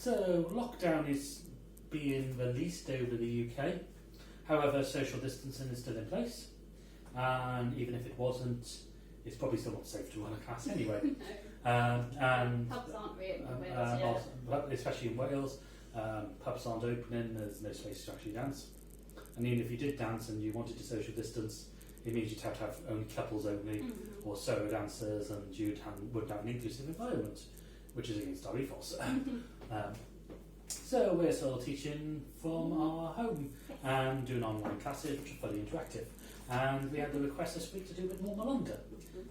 So lockdown is being released over the UK. However, social distancing is still in place, and even if it wasn't, it's probably still not safe to run a class anyway. And pubs aren't really in Wales, especially in Wales, pubs aren't opening. There's no space to actually dance, and even if you did dance and you wanted to social distance, it means you'd have to have only couples only, or solo dancers, and wouldn't have an inclusive environment, which is against our ethos. So we're still teaching from our home and doing online classes, which are fully interactive. And we had the request this week to do a bit more Milonga.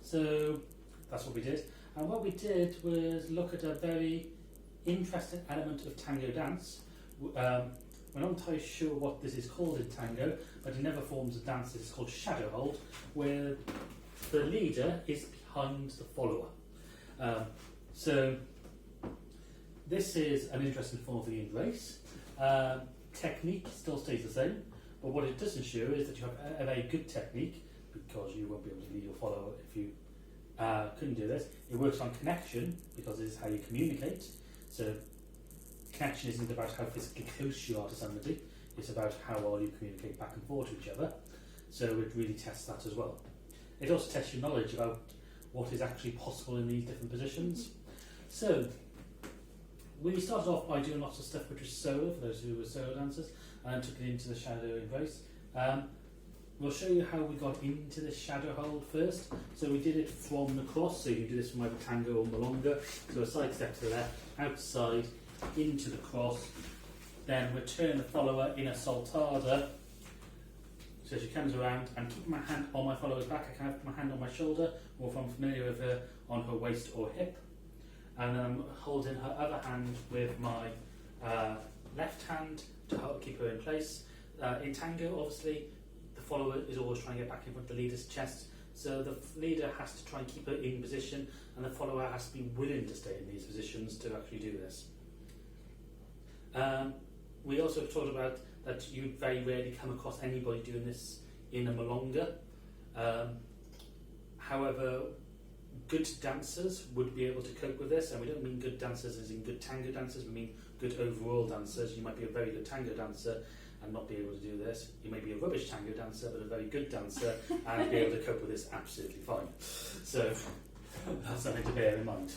So that's what we did. And what we did was look at a very interesting element of tango dance. We're not entirely sure what this is called in tango, but in other forms of dance it's called shadow hold, where the leader is behind the follower. So this is an interesting form of the embrace. Technique still stays the same, but what it doesn't show is that you have a very good technique, because you won't be able to lead your follower if you couldn't do this. It works on connection, because this is how you communicate. So connection isn't about how physically close you are to somebody, it's about how well you communicate back and forth to each other. So it really tests that as well. It also tests your knowledge about what is actually possible in these different positions. So we started off by doing lots of stuff which was solo, for those who were solo dancers, and took it into the shadow embrace. We'll show you how we got into the shadow hold first. So we did it from the cross, so you can do this from either tango or Milonga. So a side step to the left, outside, into the cross, then return the follower in a saltada. So she comes around, and keep my hand on my follower's back, I can have my hand on my shoulder, or if I'm familiar with her, on her waist or hip. And then I'm holding her other hand with my left hand to help keep her in place. In tango, obviously, the follower is always trying to get back in front of the leader's chest, so the leader has to try and keep her in position, and the follower has to be willing to stay in these positions to actually do this. We also talked about that you very rarely come across anybody doing this in a Milonga. However, good dancers would be able to cope with this, and we don't mean good dancers as in good tango dancers, we mean good overall dancers. You might be a very good tango dancer and not be able to do this. You may be a rubbish tango dancer but a very good dancer and be able to cope with this absolutely fine. So that's something to bear in mind.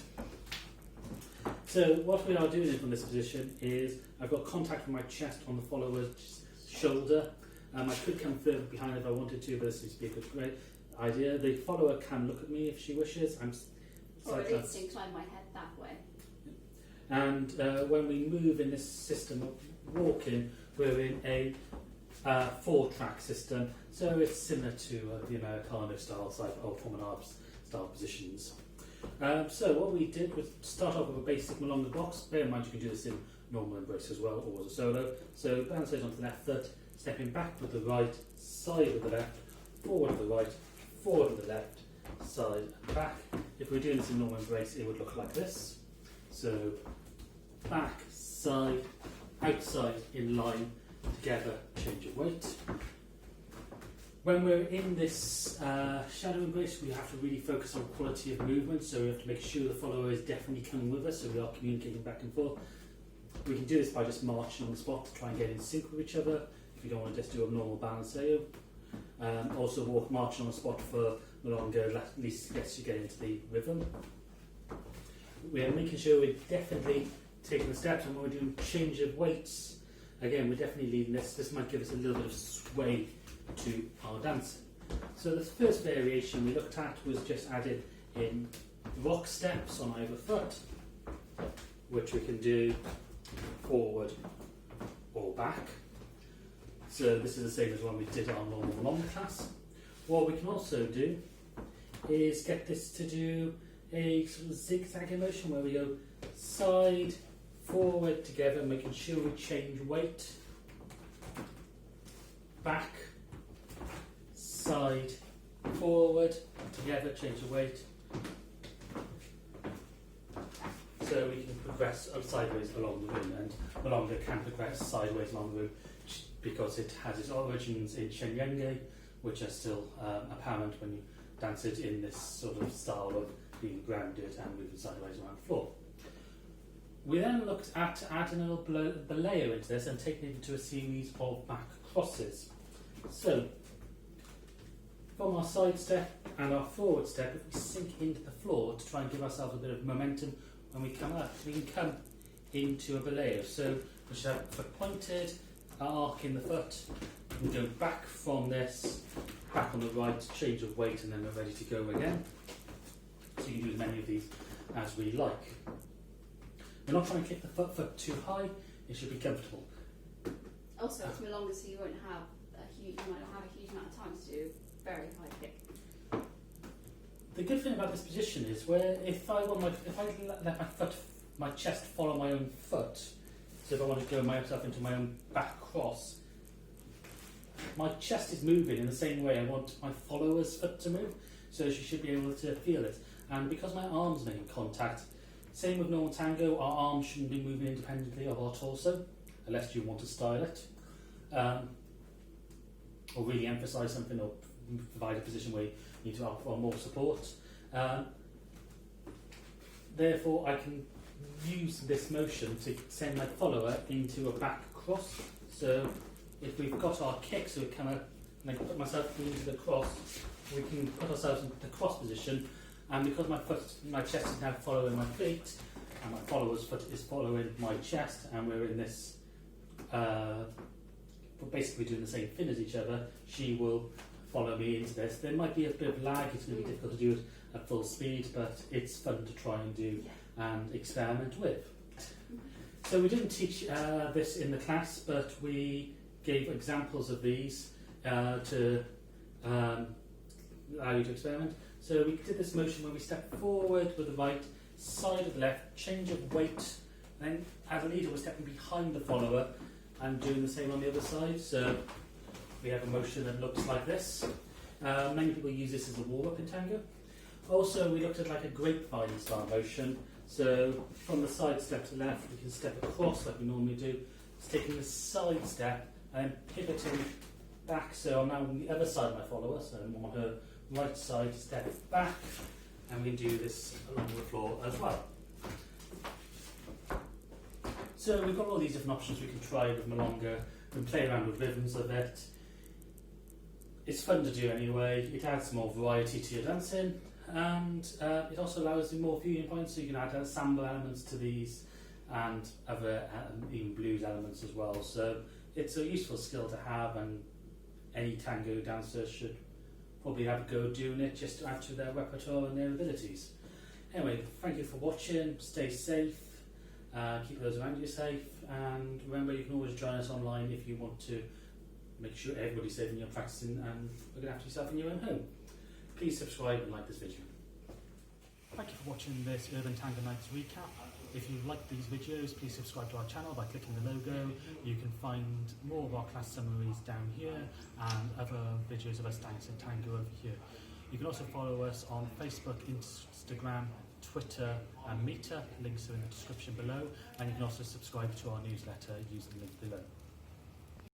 So what we are doing from this position is I've got contact with my chest on the follower's shoulder. I could come further behind if I wanted to, but this seems to be a great idea. The follower can look at me if she wishes. Or at least incline my head that way. And when we move in this system of walking, we're in a 4-track system, so it's similar to the Americano style, or promenade style positions. So what we did was start off with a basic Milonga box. Bear in mind you can do this in normal embrace as well, or as a solo. So bounce those onto the left foot, stepping back with the right, side with the left, forward with the right, forward with the left, side and back. If we're doing this in normal embrace, it would look like this. So back, side, outside, in line, together, change of weight. When we're in this shadow embrace, we have to really focus on quality of movement, so we have to make sure the follower is definitely coming with us, so we are communicating back and forth. We can do this by just marching on the spot to try and get in sync with each other, if you don't want to just do a normal balanceo. Also marching on the spot for Milonga at least gets you get into the rhythm. We are making sure we're definitely taking the steps, and when we're doing change of weights, again we're definitely leading this. This might give us a little bit of sway to our dancing. So the first variation we looked at was just added in rock steps on either foot, which we can do forward or back. So this is the same as when we did our normal long class. What we can also do is get this to do a sort of zigzag motion where we go side, forward together, making sure we change weight, back, side, forward, together, change the weight. So we can progress sideways along the room, and Milonga can progress sideways along the room because it has its origins in Shenyenge, which are still apparent when you dance it in this sort of style of being grounded and moving sideways around the floor. We then looked at adding a little belay into this and taking it into a series of back crosses. So, from our side step and our forward step, if we sink into the floor to try and give ourselves a bit of momentum when we come up, we can come into a belay. So, we should have foot pointed, our arc in the foot, we go back from this, back on the right, change of weight, and then we're ready to go again. So you can do as many of these as we like. We're not trying to kick the foot too high, it should be comfortable. Also, it's Milonga, so you won't have you might not have a huge amount of time to do very high kick. The good thing about this position is where if I let my chest follow my own foot, so if I want to go myself into my own back cross, my chest is moving in the same way I want my follower's foot to move, so she should be able to feel it. And because my arms make contact, same with normal tango, our arms shouldn't be moving independently of our torso, unless you want to style it, or really emphasise something or provide a position where you need to have more support. Therefore, I can use this motion to send my follower into a back cross. So if we've got our kick, so we kind of like put myself into the cross, we can put ourselves into the cross position, and because my chest is now following my feet, and my follower's foot is following my chest, and we're in this, we're basically doing the same thing as each other, she will follow me into this. There might be a bit of lag, it's going to be difficult to do it at full speed, but it's fun to try and do and experiment with. So we didn't teach this in the class, but we gave examples of these to allow you to experiment. So we did this motion where we step forward with the right, side of the left, change of weight, then as a leader we're stepping behind the follower and doing the same on the other side. So we have a motion that looks like this. Many people use this as a warm-up in tango. Also, we looked at like a grapevine style motion. So from the side step to the left, we can step across like we normally do. It's taking the side step and then pivoting back. So I'm now on the other side of my follower, so I'm on her right side, step back, and we can do this along the floor as well. So we've got all these different options we can try with Milonga. We can play around with rhythms of it. It's fun to do anyway. It adds more variety to your dancing, and it also allows you more viewing points, so you can add samba elements to these and other even blues elements as well. So it's a useful skill to have, and any tango dancer should probably have a go doing it just to add to their repertoire and their abilities. Anyway, thank you for watching. Stay safe, keep those around you safe, and remember you can always join us online if you want to make sure everybody's safe and you're practicing and looking after yourself in your own home. Please subscribe and like this video. Thank you for watching this Urban Tango Nights recap. If you like these videos, please subscribe to our channel by clicking the logo. You can find more of our class summaries down here and other videos of us dancing tango over here. You can also follow us on Facebook, Instagram, Twitter and Meetup. Links are in the description below, and you can also subscribe to our newsletter using the link below.